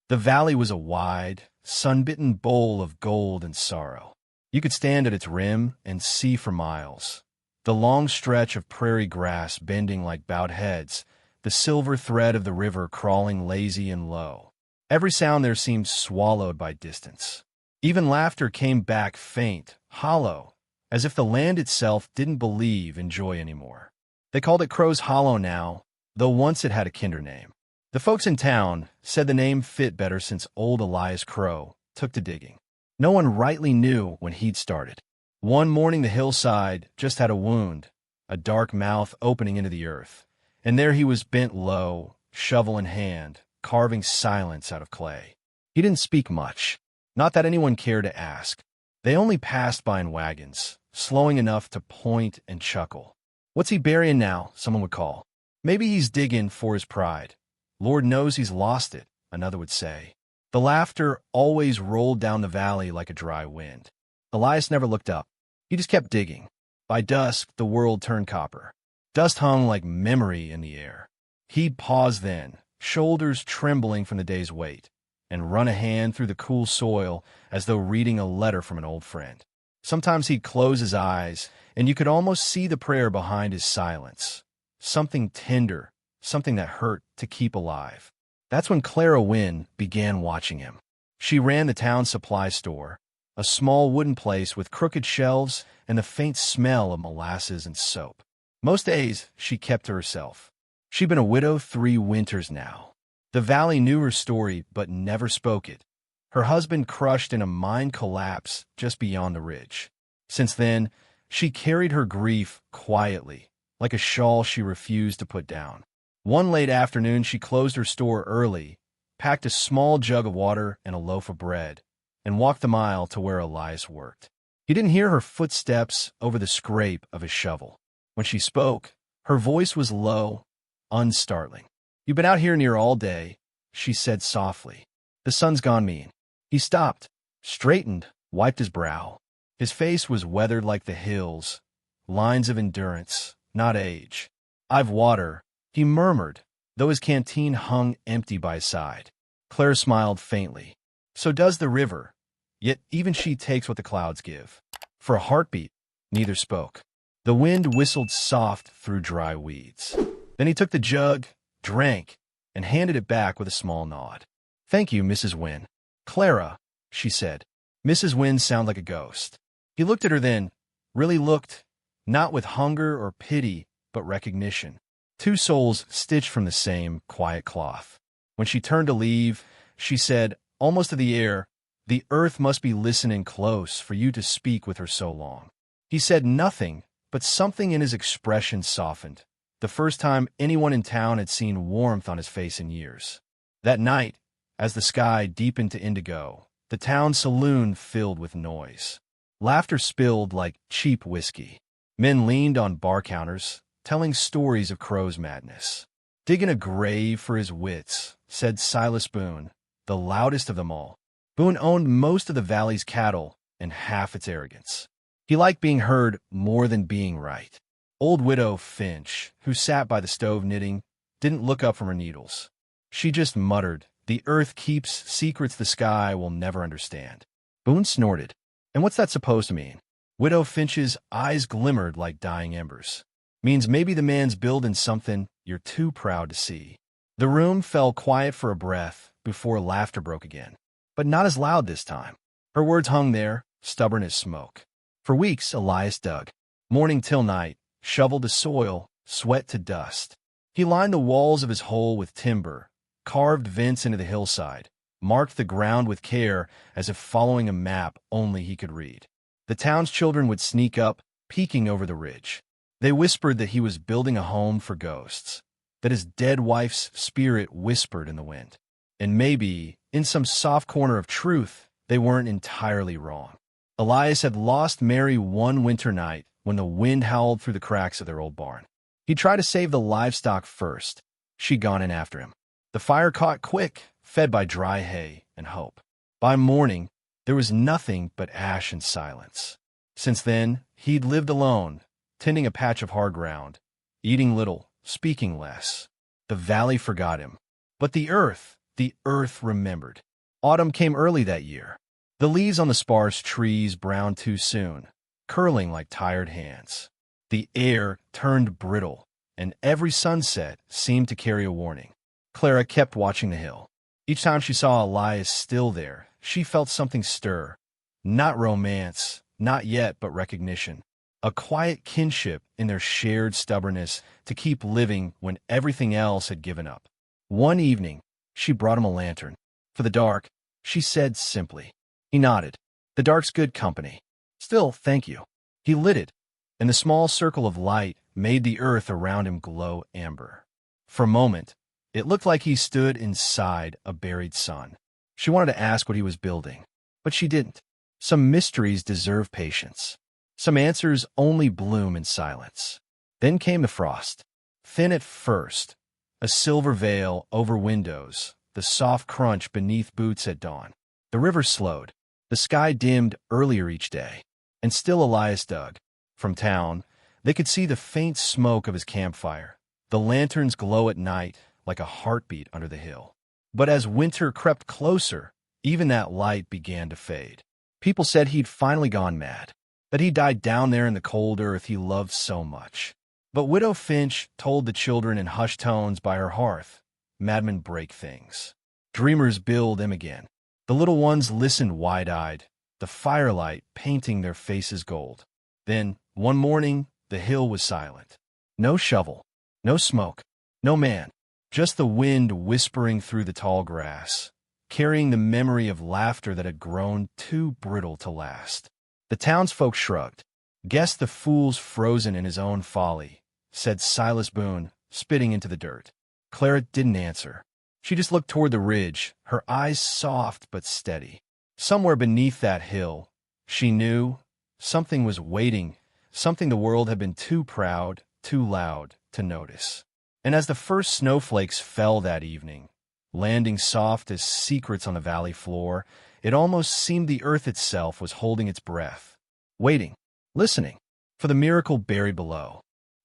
The valley was a wide, sun-bitten bowl of gold and sorrow. You could stand at its rim and see for miles. The long stretch of prairie grass bending like bowed heads, the silver thread of the river crawling lazy and low. Every sound there seemed swallowed by distance. Even laughter came back faint, hollow, as if the land itself didn't believe in joy anymore. They called it Crow's Hollow now, though once it had a kinder name. The folks in town said the name fit better since old Elias Crow took to digging. No one rightly knew when he'd started. One morning the hillside just had a wound, a dark mouth opening into the earth, and there he was bent low, shovel in hand, carving silence out of clay. He didn't speak much, not that anyone cared to ask. They only passed by in wagons, slowing enough to point and chuckle. "What's he burying now?" someone would call. "Maybe he's digging for his pride. Lord knows he's lost it," another would say. The laughter always rolled down the valley like a dry wind. Elias never looked up. He just kept digging. By dusk, the world turned copper. Dust hung like memory in the air. He'd pause then, shoulders trembling from the day's weight, and run a hand through the cool soil as though reading a letter from an old friend. Sometimes he'd close his eyes, and you could almost see the prayer behind his silence. Something tender, something that hurt to keep alive. That's when Clara Wynne began watching him. She ran the town supply store, a small wooden place with crooked shelves and the faint smell of molasses and soap. Most days, she kept to herself. She'd been a widow 3 winters now. The valley knew her story but never spoke it. Her husband crushed in a mine collapse just beyond the ridge. Since then, she carried her grief quietly, like a shawl she refused to put down. One late afternoon, she closed her store early, packed a small jug of water and a loaf of bread, and walked the mile to where Elias worked. He didn't hear her footsteps over the scrape of his shovel. When she spoke, her voice was low, unstartling. "You've been out here near all day," she said softly. "The sun's gone mean." He stopped, straightened, wiped his brow. His face was weathered like the hills, lines of endurance, not age. "I've water," he murmured, though his canteen hung empty by his side. Claire smiled faintly. "So does the river, yet even she takes what the clouds give." For a heartbeat, neither spoke. The wind whistled soft through dry weeds. Then he took the jug, drank, and handed it back with a small nod. "Thank you, Mrs. Wynne." "Clara," she said. Mrs. Wynne sounded like a ghost. He looked at her then, really looked, not with hunger or pity, but recognition. 2 souls stitched from the same quiet cloth. When she turned to leave, she said, almost to the air, "The earth must be listening close for you to speak with her so long." He said nothing, but something in his expression softened. The first time anyone in town had seen warmth on his face in years. That night, as the sky deepened to indigo, the town saloon filled with noise. Laughter spilled like cheap whiskey. Men leaned on bar counters, telling stories of Crow's madness. "Digging a grave for his wits," said Silas Boone, the loudest of them all. Boone owned most of the valley's cattle and half its arrogance. He liked being heard more than being right. Old widow Finch, who sat by the stove knitting, didn't look up from her needles. She just muttered, "The earth keeps secrets the sky will never understand." Boone snorted. "And what's that supposed to mean?" Widow Finch's eyes glimmered like dying embers. "Means maybe the man's building something you're too proud to see." The room fell quiet for a breath before laughter broke again, but not as loud this time. Her words hung there, stubborn as smoke. For weeks, Elias dug. Morning till night, shoveled to soil, sweat to dust. He lined the walls of his hole with timber, carved vents into the hillside, marked the ground with care as if following a map only he could read. The town's children would sneak up, peeking over the ridge. They whispered that he was building a home for ghosts, that his dead wife's spirit whispered in the wind. And maybe, in some soft corner of truth, they weren't entirely wrong. Elias had lost Mary one winter night when the wind howled through the cracks of their old barn. He tried to save the livestock first. She'd gone in after him. The fire caught quick, fed by dry hay and hope. By morning, there was nothing but ash and silence. Since then, he'd lived alone, tending a patch of hard ground, eating little, speaking less. The valley forgot him. But the earth, The earth remembered. Autumn came early that year. The leaves on the sparse trees browned too soon, curling like tired hands. The air turned brittle, and every sunset seemed to carry a warning. Clara kept watching the hill. Each time she saw Elias still there, she felt something stir. Not romance, not yet, but recognition. A quiet kinship in their shared stubbornness to keep living when everything else had given up. One evening, she brought him a lantern. For the dark, she said simply. He nodded. The dark's good company. Still, thank you. He lit it, and the small circle of light made the earth around him glow amber. For a moment, it looked like he stood inside a buried sun. She wanted to ask what he was building, but she didn't. Some mysteries deserve patience. Some answers only bloom in silence. Then came the frost. Thin at first, a silver veil over windows, the soft crunch beneath boots at dawn. The river slowed. The sky dimmed earlier each day. And still Elias dug. From town, they could see the faint smoke of his campfire. The lanterns glow at night like a heartbeat under the hill. But as winter crept closer, even that light began to fade. People said he'd finally gone mad, that he died down there in the cold earth he loved so much. But Widow Finch told the children in hushed tones by her hearth, madmen break things. Dreamers build them again. The little ones listened wide-eyed, the firelight painting their faces gold. Then, one morning, the hill was silent. No shovel, no smoke, no man, just the wind whispering through the tall grass, carrying the memory of laughter that had grown too brittle to last. The townsfolk shrugged. Guess the fool's frozen in his own folly, said Silas Boone, spitting into the dirt. Clara didn't answer. She just looked toward the ridge, her eyes soft but steady. Somewhere beneath that hill, she knew, something was waiting, something the world had been too proud, too loud to notice. And as the first snowflakes fell that evening, landing soft as secrets on the valley floor, it almost seemed the earth itself was holding its breath, waiting, listening, for the miracle buried below.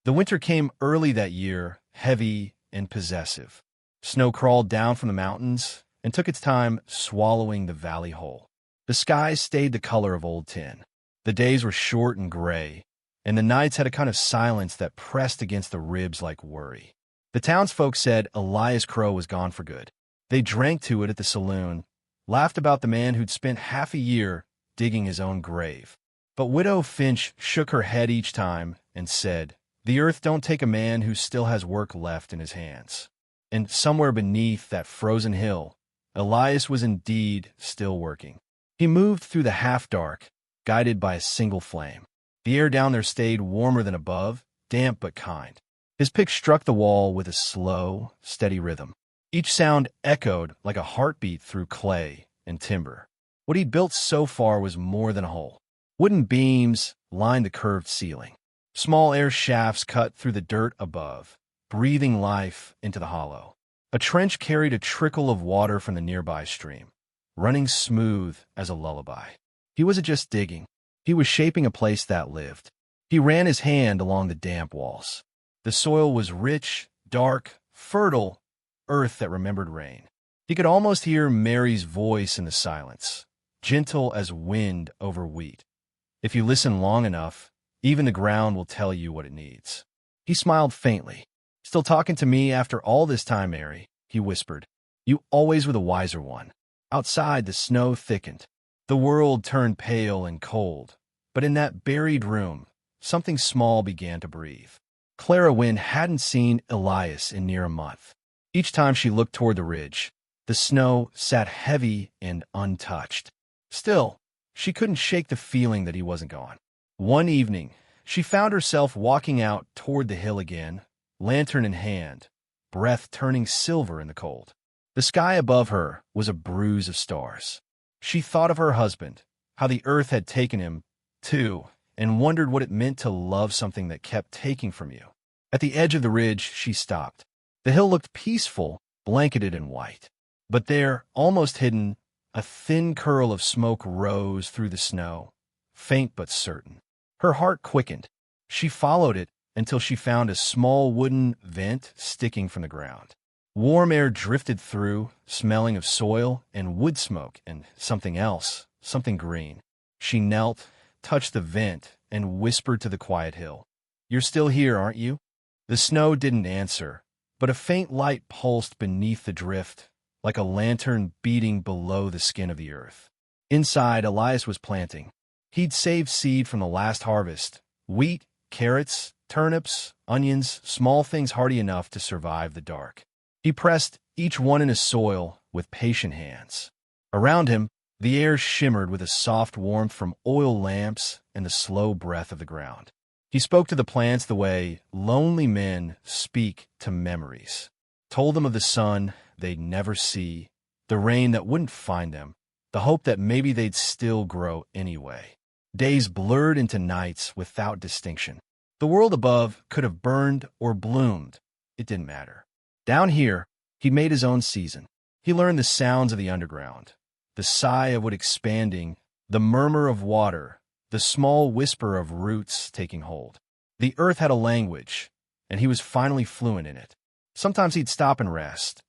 The winter came early that year, heavy and possessive. Snow crawled down from the mountains and took its time swallowing the valley whole. The skies stayed the color of old tin. The days were short and gray, and the nights had a kind of silence that pressed against the ribs like worry. The townsfolk said Elias Crow was gone for good. They drank to it at the saloon, laughed about the man who'd spent half a year digging his own grave. But Widow Finch shook her head each time and said, "The earth don't take a man who still has work left in his hands." And somewhere beneath that frozen hill, Elias was indeed still working. He moved through the half-dark, guided by a single flame. The air down there stayed warmer than above, damp but kind. His pick struck the wall with a slow, steady rhythm. Each sound echoed like a heartbeat through clay and timber. What he'd built so far was more than a hole. Wooden beams lined the curved ceiling. Small air shafts cut through the dirt above, breathing life into the hollow. A trench carried a trickle of water from the nearby stream, running smooth as a lullaby. He wasn't just digging. He was shaping a place that lived. He ran his hand along the damp walls. The soil was rich, dark, fertile, earth that remembered rain. He could almost hear Mary's voice in the silence, gentle as wind over wheat. If you listen long enough, even the ground will tell you what it needs. He smiled faintly. "Still talking to me after all this time, Mary," he whispered. "You always were the wiser one." Outside, the snow thickened. The world turned pale and cold. But in that buried room, something small began to breathe. Clara Wynne hadn't seen Elias in near a month. Each time she looked toward the ridge, the snow sat heavy and untouched. Still, she couldn't shake the feeling that he wasn't gone. One evening, she found herself walking out toward the hill again, lantern in hand, breath turning silver in the cold. The sky above her was a bruise of stars. She thought of her husband, how the earth had taken him, too, and wondered what it meant to love something that kept taking from you. At the edge of the ridge, she stopped. The hill looked peaceful, blanketed in white. But there, almost hidden, a thin curl of smoke rose through the snow, faint but certain. Her heart quickened. She followed it until she found a small wooden vent sticking from the ground. Warm air drifted through, smelling of soil and wood smoke and something else, something green. She knelt, touched the vent, and whispered to the quiet hill. "You're still here, aren't you?" The snow didn't answer, but a faint light pulsed beneath the drift, like a lantern beating below the skin of the earth. Inside, Elias was planting. He'd saved seed from the last harvest: wheat, carrots, turnips, onions, small things hardy enough to survive the dark. He pressed each one in his soil with patient hands. Around him, the air shimmered with a soft warmth from oil lamps and the slow breath of the ground. He spoke to the plants the way lonely men speak to memories. Told them of the sun they'd never see, the rain that wouldn't find them, the hope that maybe they'd still grow anyway. Days blurred into nights without distinction. The world above could have burned or bloomed. It didn't matter. Down here, he made his own season. He learned the sounds of the underground, the sigh of wood expanding, the murmur of water, the small whisper of roots taking hold. The earth had a language, and he was finally fluent in it. Sometimes he'd stop and rest,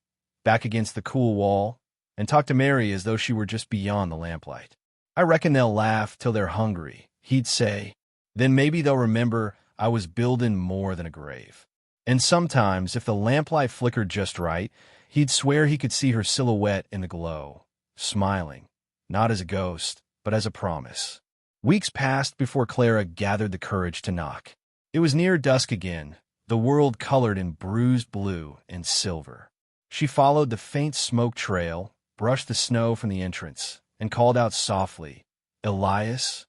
back against the cool wall, and talk to Mary as though she were just beyond the lamplight. "I reckon they'll laugh till they're hungry," he'd say. "Then maybe they'll remember I was building more than a grave." And sometimes, if the lamplight flickered just right, he'd swear he could see her silhouette in the glow, smiling, not as a ghost, but as a promise. Weeks passed before Clara gathered the courage to knock. It was near dusk again, the world colored in bruised blue and silver. She followed the faint smoke trail, brushed the snow from the entrance, and called out softly, "Elias?"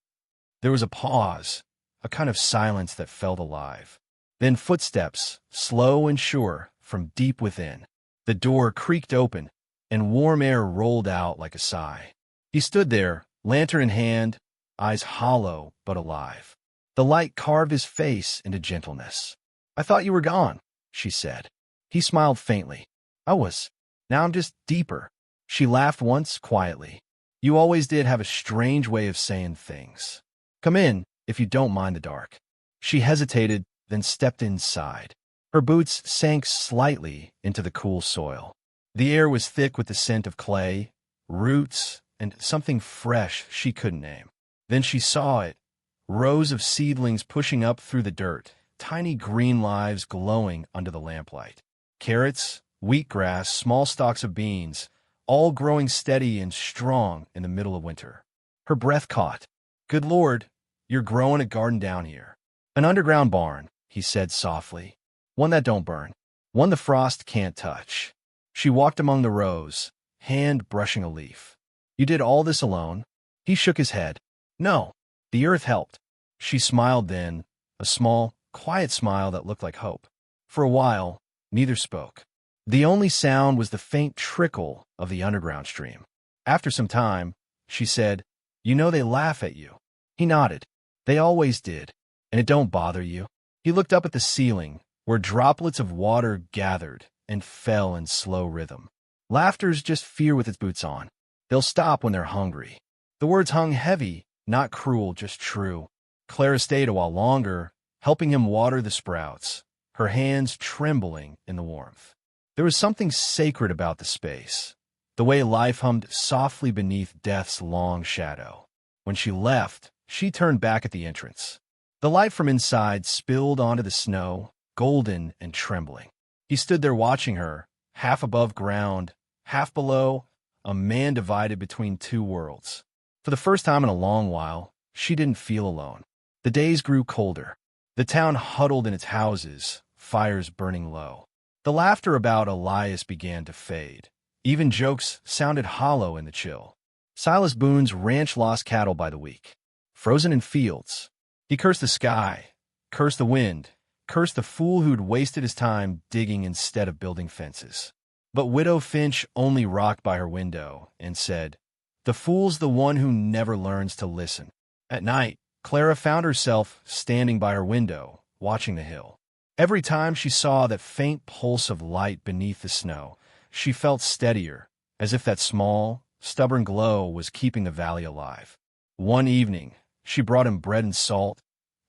There was a pause, a kind of silence that felt alive. Then footsteps, slow and sure, from deep within. The door creaked open, and warm air rolled out like a sigh. He stood there, lantern in hand, eyes hollow but alive. The light carved his face into gentleness. "I thought you were gone," she said. He smiled faintly. "I was. Now I'm just deeper." She laughed once quietly. "You always did have a strange way of saying things. Come in, if you don't mind the dark." She hesitated, then stepped inside. Her boots sank slightly into the cool soil. The air was thick with the scent of clay, roots, and something fresh she couldn't name. Then she saw it, rows of seedlings pushing up through the dirt, tiny green lives glowing under the lamplight. Carrots, wheatgrass, small stalks of beans, all growing steady and strong in the middle of winter. Her breath caught. "Good Lord, you're growing a garden down here." "An underground barn," he said softly. "One that don't burn. One the frost can't touch." She walked among the rows, hand brushing a leaf. "You did all this alone?" He shook his head. "No, the earth helped." She smiled then, a small, quiet smile that looked like hope. For a while, neither spoke. The only sound was the faint trickle of the underground stream. After some time, she said, "You know they laugh at you." He nodded. "They always did. And it don't bother you." He looked up at the ceiling, where droplets of water gathered and fell in slow rhythm. "Laughter's just fear with its boots on. They'll stop when they're hungry." The words hung heavy, not cruel, just true. Clara stayed a while longer, helping him water the sprouts, her hands trembling in the warmth. There was something sacred about the space, the way life hummed softly beneath death's long shadow. When she left, she turned back at the entrance. The light from inside spilled onto the snow, golden and trembling. He stood there watching her, half above ground, half below, a man divided between two worlds. For the first time in a long while, she didn't feel alone. The days grew colder. The town huddled in its houses, fires burning low. The laughter about Elias began to fade. Even jokes sounded hollow in the chill. Silas Boone's ranch lost cattle by the week, frozen in fields. He cursed the sky, cursed the wind, cursed the fool who'd wasted his time digging instead of building fences. But Widow Finch only rocked by her window and said, "The fool's the one who never learns to listen." At night, Clara found herself standing by her window, watching the hill. Every time she saw that faint pulse of light beneath the snow, she felt steadier, as if that small, stubborn glow was keeping the valley alive. One evening, she brought him bread and salt,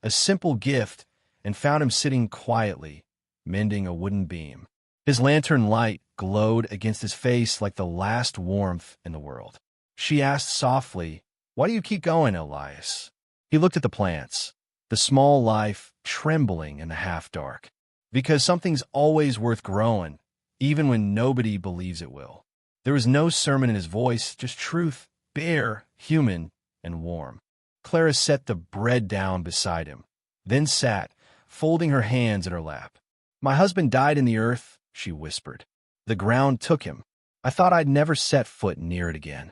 a simple gift, and found him sitting quietly, mending a wooden beam. His lantern light glowed against his face like the last warmth in the world. She asked softly, "Why do you keep going, Elias?" He looked at the plants, the small life trembling in the half-dark. "Because something's always worth growing, even when nobody believes it will." There was no sermon in his voice, just truth, bare, human, and warm. Clara set the bread down beside him, then sat, folding her hands in her lap. "My husband died in the earth," she whispered. "The ground took him. I thought I'd never set foot near it again."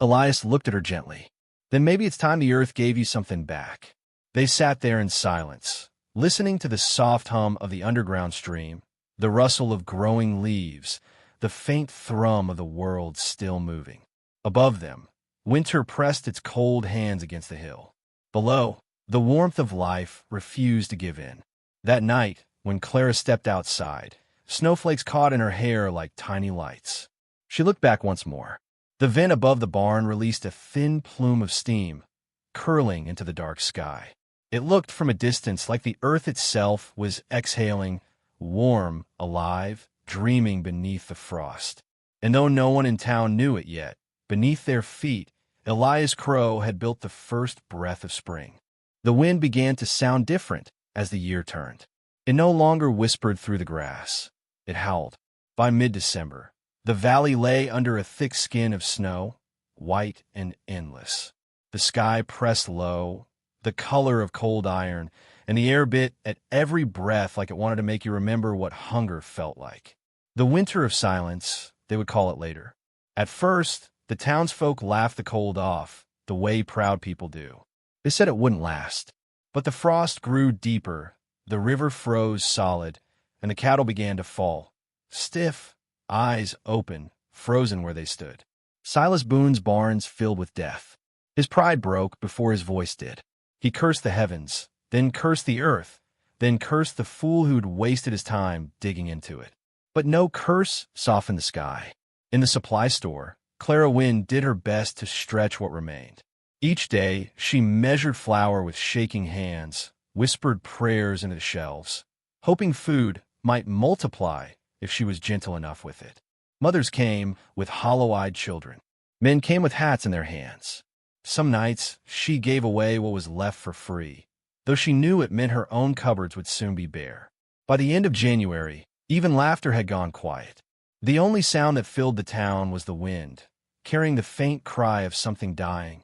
Elias looked at her gently. "Then maybe it's time the earth gave you something back." They sat there in silence, listening to the soft hum of the underground stream, the rustle of growing leaves, the faint thrum of the world still moving. Above them, winter pressed its cold hands against the hill. Below, the warmth of life refused to give in. That night, when Clara stepped outside, snowflakes caught in her hair like tiny lights. She looked back once more. The vent above the barn released a thin plume of steam, curling into the dark sky. It looked from a distance like the earth itself was exhaling, warm, alive, dreaming beneath the frost. And though no one in town knew it yet, beneath their feet, Elias Crow had built the first breath of spring. The wind began to sound different as the year turned. It no longer whispered through the grass. It howled. By mid-December, the valley lay under a thick skin of snow, white and endless. The sky pressed low, the color of cold iron, and the air bit at every breath like it wanted to make you remember what hunger felt like. The winter of silence, they would call it later. At first, the townsfolk laughed the cold off, the way proud people do. They said it wouldn't last. But the frost grew deeper, the river froze solid, and the cattle began to fall, stiff, eyes open, frozen where they stood. Silas Boone's barns filled with death. His pride broke before his voice did. He cursed the heavens, then cursed the earth, then cursed the fool who'd wasted his time digging into it. But no curse softened the sky. In the supply store, Clara Wynne did her best to stretch what remained. Each day, she measured flour with shaking hands, whispered prayers into the shelves, hoping food might multiply if she was gentle enough with it. Mothers came with hollow-eyed children. Men came with hats in their hands. Some nights, she gave away what was left for free, though she knew it meant her own cupboards would soon be bare. By the end of January, even laughter had gone quiet. The only sound that filled the town was the wind, carrying the faint cry of something dying.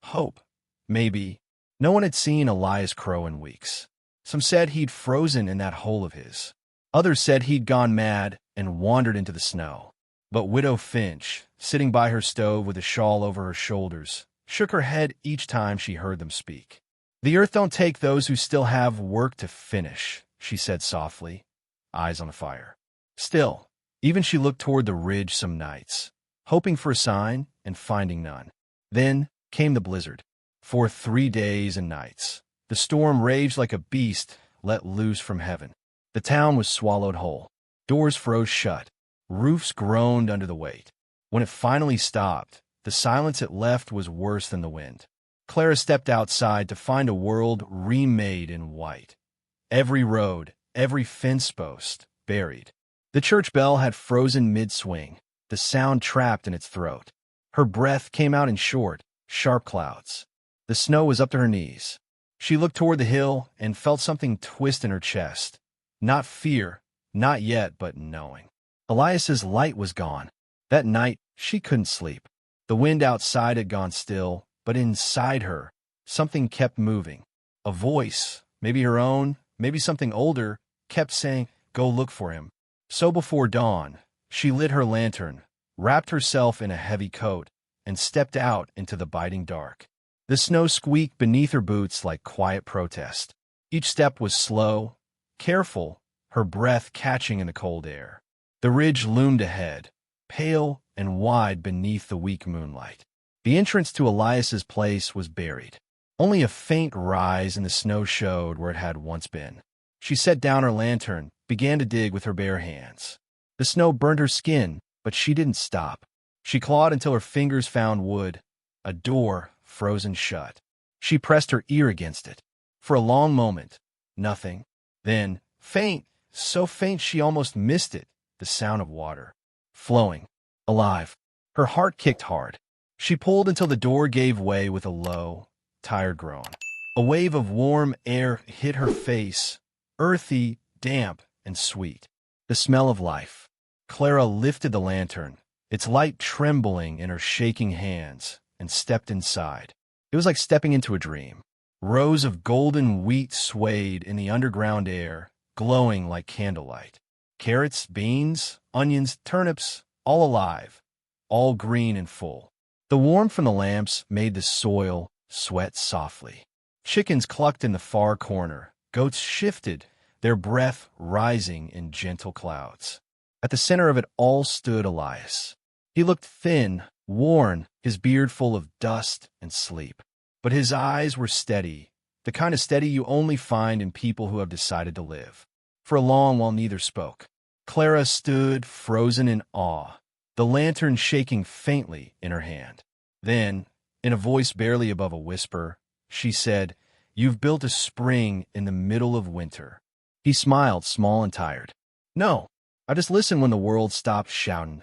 Hope, maybe. No one had seen Elias Crow in weeks. Some said he'd frozen in that hole of his. Others said he'd gone mad and wandered into the snow. But Widow Finch, sitting by her stove with a shawl over her shoulders, shook her head each time she heard them speak. "The earth don't take those who still have work to finish," she said softly, eyes on the fire. Still, even she looked toward the ridge some nights, hoping for a sign and finding none. Then came the blizzard. For 3 days and nights, the storm raged like a beast let loose from heaven. The town was swallowed whole. Doors froze shut. Roofs groaned under the weight. When it finally stopped, the silence it left was worse than the wind. Clara stepped outside to find a world remade in white. Every road, every fence post, buried. The church bell had frozen mid-swing, the sound trapped in its throat. Her breath came out in short, sharp clouds. The snow was up to her knees. She looked toward the hill and felt something twist in her chest. Not fear, not yet, but knowing. Elias's light was gone. That night, she couldn't sleep. The wind outside had gone still, but inside her, something kept moving. A voice, maybe her own, maybe something older, kept saying, "Go look for him." So before dawn, she lit her lantern, wrapped herself in a heavy coat, and stepped out into the biting dark. The snow squeaked beneath her boots like quiet protest. Each step was slow, careful, her breath catching in the cold air. The ridge loomed ahead, pale and wide beneath the weak moonlight. The entrance to Elias's place was buried. Only a faint rise in the snow showed where it had once been. She set down her lantern, began to dig with her bare hands. The snow burned her skin, but she didn't stop. She clawed until her fingers found wood, a door frozen shut. She pressed her ear against it. For a long moment, nothing. Then, faint, so faint she almost missed it, the sound of water. Flowing. Alive. Her heart kicked hard. She pulled until the door gave way with a low, tired groan. A wave of warm air hit her face, earthy, damp, and sweet. The smell of life. Clara lifted the lantern, its light trembling in her shaking hands, and stepped inside. It was like stepping into a dream. Rows of golden wheat swayed in the underground air, glowing like candlelight. Carrots, beans, onions, turnips, all alive, all green and full. The warmth from the lamps made the soil sweat softly. Chickens clucked in the far corner. Goats shifted, their breath rising in gentle clouds. At the center of it all stood Elias. He looked thin, worn, his beard full of dust and sleep. But his eyes were steady, the kind of steady you only find in people who have decided to live. For a long while neither spoke. Clara stood frozen in awe, the lantern shaking faintly in her hand. Then, in a voice barely above a whisper, she said, "You've built a spring in the middle of winter." He smiled, small and tired. "No, I just listened when the world stopped shouting."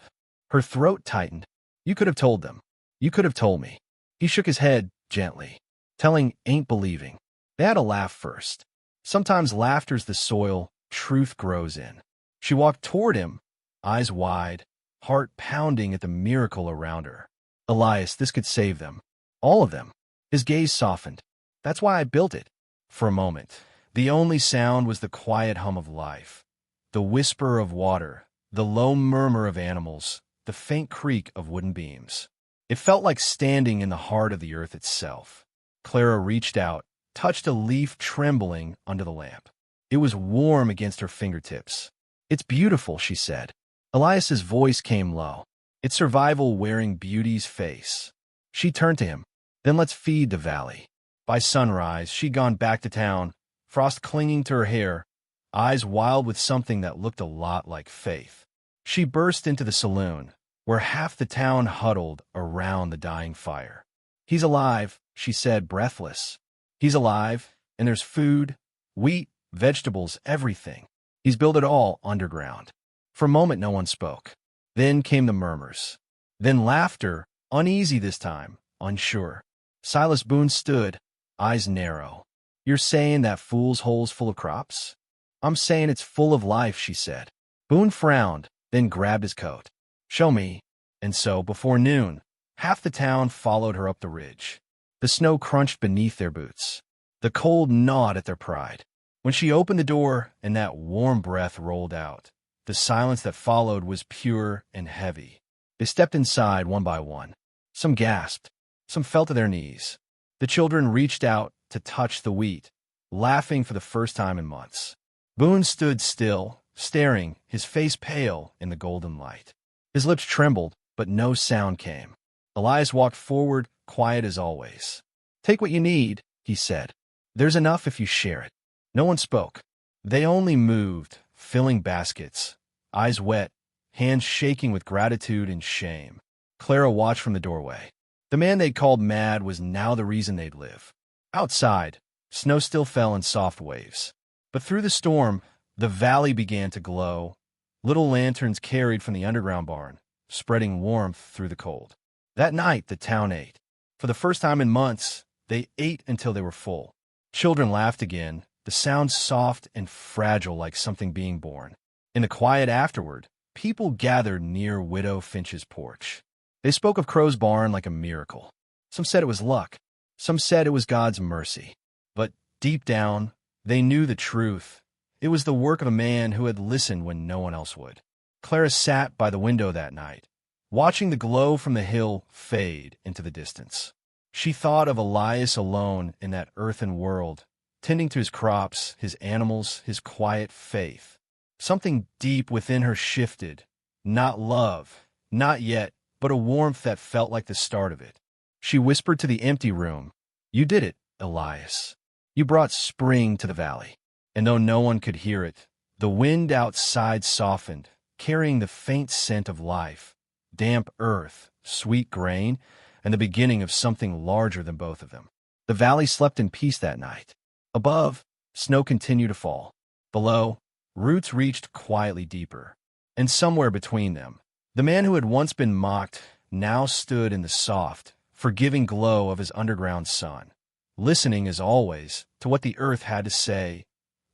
Her throat tightened. "You could have told them. You could have told me." He shook his head gently. Telling ain't believing. They had a laugh first. Sometimes laughter's the soil truth grows in. She walked toward him, eyes wide, heart pounding at the miracle around her. "Elias, this could save them. All of them." His gaze softened. "That's why I built it." For a moment, the only sound was the quiet hum of life, the whisper of water, the low murmur of animals, the faint creak of wooden beams. It felt like standing in the heart of the earth itself. Clara reached out, touched a leaf trembling under the lamp. It was warm against her fingertips. "It's beautiful," she said. Elias's voice came low. It's survival wearing beauty's face. She turned to him. "Then let's feed the valley." By sunrise, she'd gone back to town, frost clinging to her hair, eyes wild with something that looked a lot like faith. She burst into the saloon, where half the town huddled around the dying fire. "He's alive," she said, breathless. "He's alive, and there's food, wheat, vegetables, everything. He's built it all underground." For a moment, no one spoke. Then came the murmurs. Then laughter, uneasy this time, unsure. Silas Boone stood, eyes narrow. "You're saying that fool's hole's full of crops?" "I'm saying it's full of life," she said. Boone frowned, then grabbed his coat. "Show me." And so, before noon, half the town followed her up the ridge. The snow crunched beneath their boots. The cold gnawed at their pride. When she opened the door and that warm breath rolled out, the silence that followed was pure and heavy. They stepped inside one by one. Some gasped. Some fell to their knees. The children reached out to touch the wheat, laughing for the first time in months. Boone stood still, staring, his face pale in the golden light. His lips trembled, but no sound came. Elias walked forward, quiet as always. "Take what you need," he said. "There's enough if you share it." No one spoke. They only moved, filling baskets, eyes wet, hands shaking with gratitude and shame. Clara watched from the doorway. The man they'd called mad was now the reason they'd live. Outside, snow still fell in soft waves. But through the storm, the valley began to glow. Little lanterns carried from the underground barn, spreading warmth through the cold. That night, the town ate. For the first time in months, they ate until they were full. Children laughed again, the sound soft and fragile like something being born. In the quiet afterward, people gathered near Widow Finch's porch. They spoke of Crow's barn like a miracle. Some said it was luck. Some said it was God's mercy. But deep down, they knew the truth. It was the work of a man who had listened when no one else would. Clara sat by the window that night, watching the glow from the hill fade into the distance. She thought of Elias alone in that earthen world, tending to his crops, his animals, his quiet faith. Something deep within her shifted. Not love, not yet, but a warmth that felt like the start of it. She whispered to the empty room, "You did it, Elias. You brought spring to the valley." And though no one could hear it, the wind outside softened, carrying the faint scent of life, damp earth, sweet grain, and the beginning of something larger than both of them. The valley slept in peace that night. Above, snow continued to fall. Below, roots reached quietly deeper. And somewhere between them, the man who had once been mocked now stood in the soft, forgiving glow of his underground sun, listening as always to what the earth had to say.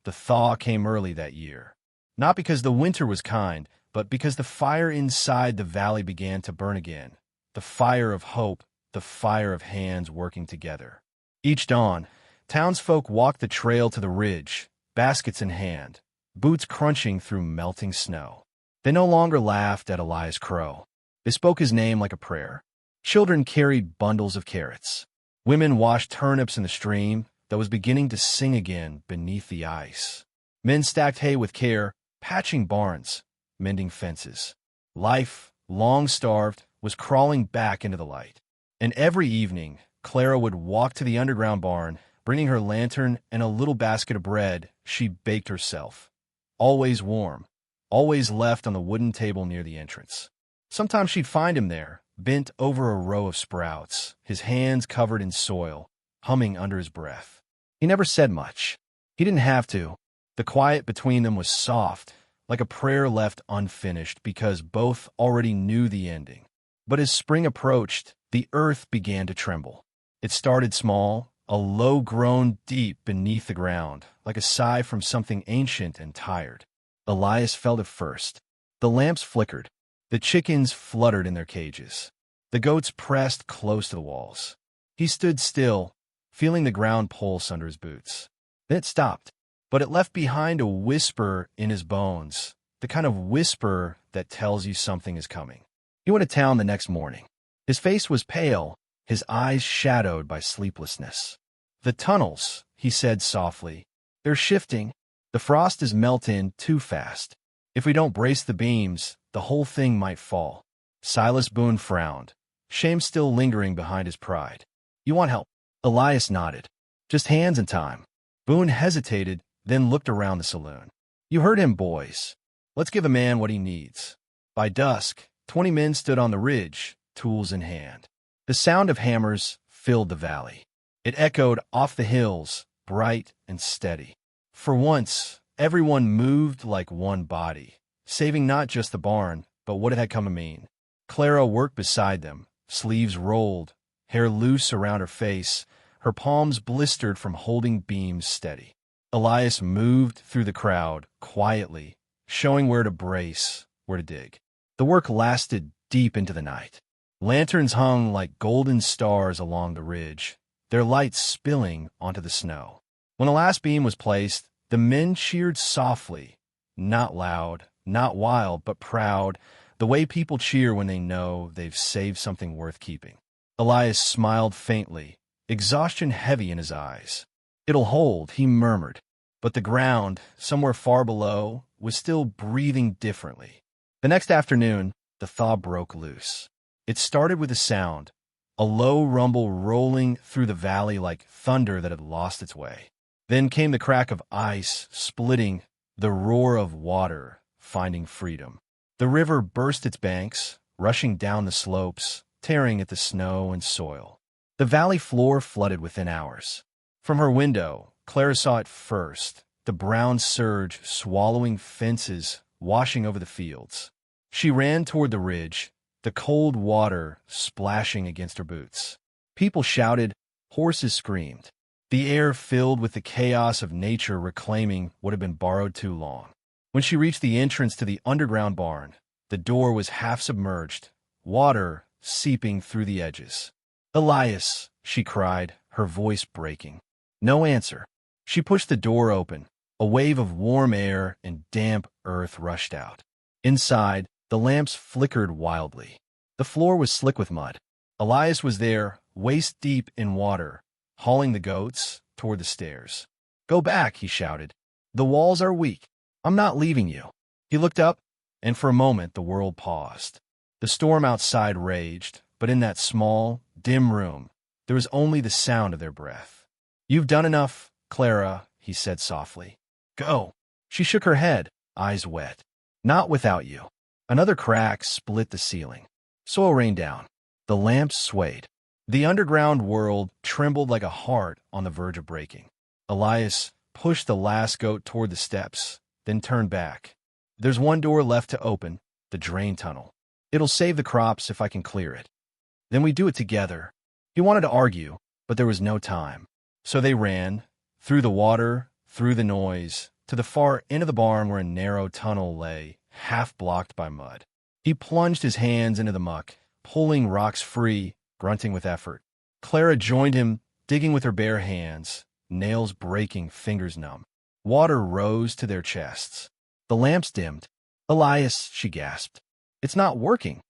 The thaw came early that year, not because the winter was kind, but because the fire inside the valley began to burn again, the fire of hope, the fire of hands working together. Each dawn, townsfolk walked the trail to the ridge, baskets in hand, boots crunching through melting snow. They no longer laughed at Elias Crow. They spoke his name like a prayer. Children carried bundles of carrots. Women washed turnips in the stream that was beginning to sing again beneath the ice. Men stacked hay with care, patching barns, mending fences. Life, long starved, was crawling back into the light. And every evening, Clara would walk to the underground barn, bringing her lantern and a little basket of bread she baked herself. Always warm, always left on the wooden table near the entrance. Sometimes she'd find him there, bent over a row of sprouts, his hands covered in soil, humming under his breath. He never said much. He didn't have to. The quiet between them was soft, like a prayer left unfinished because both already knew the ending. But as spring approached, the earth began to tremble. It started small, a low groan deep beneath the ground, like a sigh from something ancient and tired. Elias felt it first. The lamps flickered. The chickens fluttered in their cages. The goats pressed close to the walls. He stood still, feeling the ground pulse under his boots. Then it stopped, but it left behind a whisper in his bones, the kind of whisper that tells you something is coming. He went to town the next morning. His face was pale, his eyes shadowed by sleeplessness. "The tunnels," he said softly, "they're shifting. The frost is melting too fast. If we don't brace the beams, the whole thing might fall." Silas Boone frowned, shame still lingering behind his pride. "You want help?" Elias nodded. "Just hands and time." Boone hesitated, then looked around the saloon. "You heard him, boys. Let's give a man what he needs." By dusk, 20 men stood on the ridge, tools in hand. The sound of hammers filled the valley. It echoed off the hills, bright and steady. For once, everyone moved like one body, saving not just the barn, but what it had come to mean. Clara worked beside them, sleeves rolled, hair loose around her face, her palms blistered from holding beams steady. Elias moved through the crowd, quietly, showing where to brace, where to dig. The work lasted deep into the night. Lanterns hung like golden stars along the ridge, their lights spilling onto the snow. When the last beam was placed, the men cheered softly, not loud, not wild, but proud, the way people cheer when they know they've saved something worth keeping. Elias smiled faintly, exhaustion heavy in his eyes. "It'll hold," he murmured. But the ground, somewhere far below, was still breathing differently. The next afternoon, the thaw broke loose. It started with a sound, a low rumble rolling through the valley like thunder that had lost its way. Then came the crack of ice splitting, the roar of water finding freedom. The river burst its banks, rushing down the slopes, tearing at the snow and soil. The valley floor flooded within hours. From her window, Clara saw it first, the brown surge swallowing fences, washing over the fields. She ran toward the ridge, the cold water splashing against her boots. People shouted, horses screamed. The air filled with the chaos of nature reclaiming what had been borrowed too long. When she reached the entrance to the underground barn, the door was half submerged, water seeping through the edges. "Elias," she cried, her voice breaking. No answer. She pushed the door open. A wave of warm air and damp earth rushed out. Inside, the lamps flickered wildly. The floor was slick with mud. Elias was there, waist deep in water, hauling the goats toward the stairs. "Go back," he shouted. "The walls are weak. I'm not leaving you." He looked up, and for a moment the world paused. The storm outside raged, but in that small, dim room, there was only the sound of their breath. "You've done enough, Clara," he said softly. "Go." She shook her head, eyes wet. "Not without you." Another crack split the ceiling. Soil rained down. The lamps swayed. The underground world trembled like a heart on the verge of breaking. Elias pushed the last goat toward the steps, then turned back. There's one door left to open, the drain tunnel. It'll save the crops if I can clear it. Then we do it together. He wanted to argue, but there was no time. So they ran, through the water, through the noise, to the far end of the barn where a narrow tunnel lay, half blocked by mud. He plunged his hands into the muck, pulling rocks free, grunting with effort. Clara joined him, digging with her bare hands, nails breaking, fingers numb. Water rose to their chests. The lamps dimmed. "Elias," she gasped. "It's not working."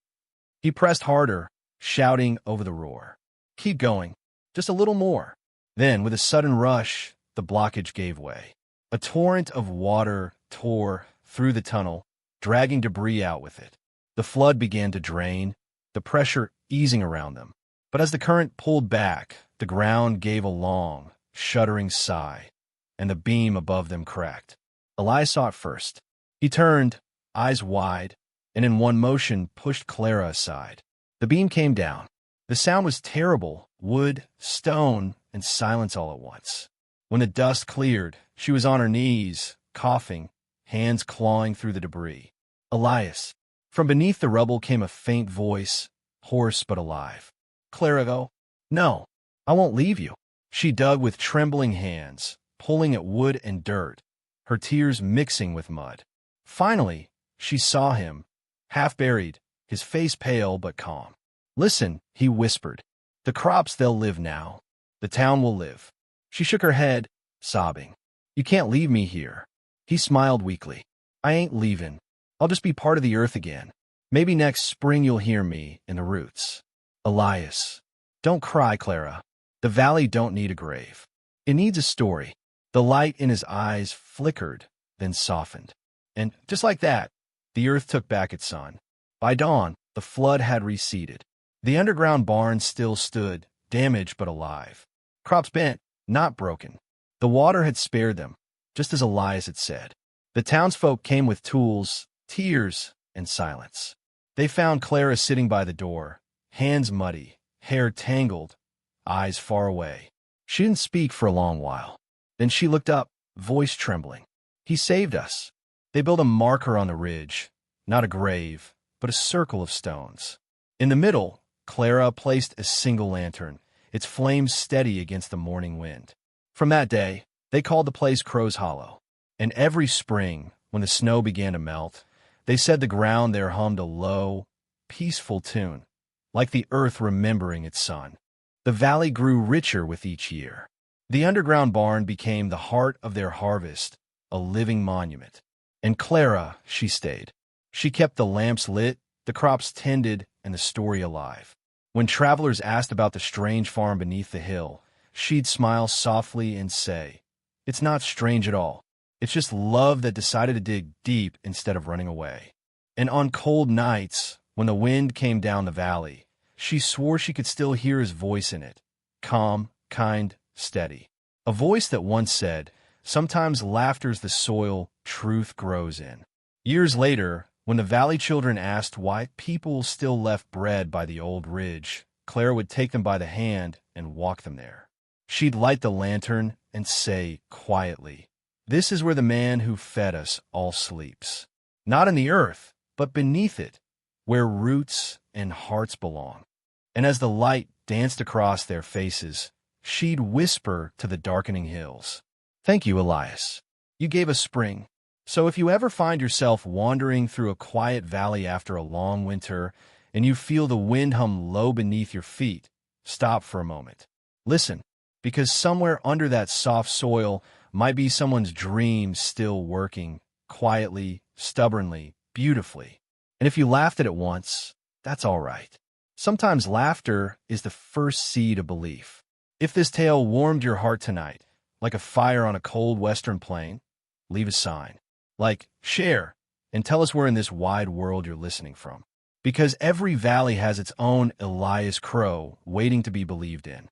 He pressed harder, shouting over the roar. "Keep going. Just a little more." Then, with a sudden rush, the blockage gave way. A torrent of water tore through the tunnel, dragging debris out with it. The flood began to drain, the pressure easing around them. But as the current pulled back, the ground gave a long, shuddering sigh, and the beam above them cracked. Elias saw it first. He turned, eyes wide, and in one motion pushed Clara aside. The beam came down. The sound was terrible, wood, stone, and silence all at once. When the dust cleared, she was on her knees, coughing, hands clawing through the debris. "Elias." From beneath the rubble came a faint voice, hoarse but alive. "Clara, go." "No, I won't leave you." She dug with trembling hands, pulling at wood and dirt, her tears mixing with mud. Finally, she saw him, half buried, his face pale but calm. "Listen," he whispered. "The crops, they'll live now. The town will live." She shook her head, sobbing. "You can't leave me here." He smiled weakly. "I ain't leaving. I'll just be part of the earth again. Maybe next spring you'll hear me in the roots." "Elias." "Don't cry, Clara. The valley don't need a grave. It needs a story." The light in his eyes flickered, then softened. And just like that, the earth took back its son. By dawn, the flood had receded. The underground barn still stood, damaged but alive. Crops bent, not broken. The water had spared them, just as Elias had said. The townsfolk came with tools, tears, and silence. They found Clara sitting by the door, hands muddy, hair tangled, eyes far away. She didn't speak for a long while. Then she looked up, voice trembling. "He saved us." They built a marker on the ridge, not a grave, but a circle of stones. In the middle, Clara placed a single lantern, its flames steady against the morning wind. From that day, they called the place Crow's Hollow. And every spring, when the snow began to melt, they said the ground there hummed a low, peaceful tune, like the earth remembering its son. The valley grew richer with each year. The underground barn became the heart of their harvest, a living monument. And Clara, she stayed. She kept the lamps lit, the crops tended, and the story alive. When travelers asked about the strange farm beneath the hill, she'd smile softly and say, "It's not strange at all. It's just love that decided to dig deep instead of running away." And on cold nights, when the wind came down the valley, she swore she could still hear his voice in it, calm, kind, steady. A voice that once said, "Sometimes laughter's the soil truth grows in." Years later, when the valley children asked why people still left bread by the old ridge, Clara would take them by the hand and walk them there. She'd light the lantern and say quietly, "This is where the man who fed us all sleeps. Not in the earth, but beneath it, where roots and hearts belong." And as the light danced across their faces, she'd whisper to the darkening hills, "Thank you, Elias. You gave us spring." So if you ever find yourself wandering through a quiet valley after a long winter, and you feel the wind hum low beneath your feet, stop for a moment. Listen, because somewhere under that soft soil might be someone's dream still working, quietly, stubbornly, beautifully. And if you laughed at it once, that's all right. Sometimes laughter is the first seed of belief. If this tale warmed your heart tonight, like a fire on a cold western plain, leave a sign. Like, share, and tell us where in this wide world you're listening from. Because every valley has its own Elias Crow waiting to be believed in.